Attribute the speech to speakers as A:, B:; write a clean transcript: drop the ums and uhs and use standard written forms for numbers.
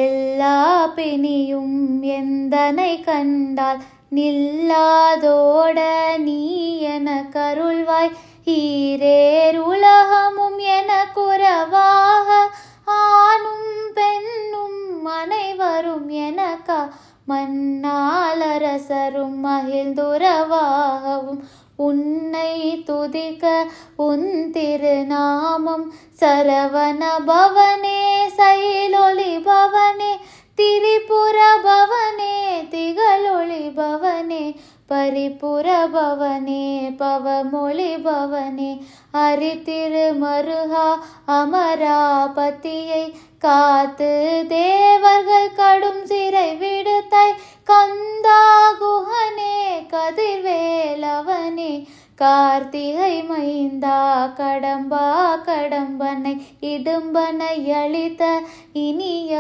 A: எல்லா பிணியும் எந்தனை கண்டால் நில்லாதோட நீ என கருள்வாய். ஈரேர் உலகமும் என குறவாக ஆணும் பெண்ணும் அனைவரும் எனக்கா மன்னால் அரசரும் மகிழ்ந்துறவாகவும் உன்னை துதிக்க உன் திருநாமம். சரவண பவனே சைலொளி பவனே திரிபுர பவனே திகழொளி பவனே பரிபுர பவனே பவமொழி பவனே அரிதிருமருகா அமராபதியை காத்து தேவர்கள் கடும் சிறை விடுத்தாய். கந்தா குஹனே கதிர்வேலவனே கார்த்திகை மைந்தா கடம்பா கடம்பனை இடும்பனை அளித்த இனிய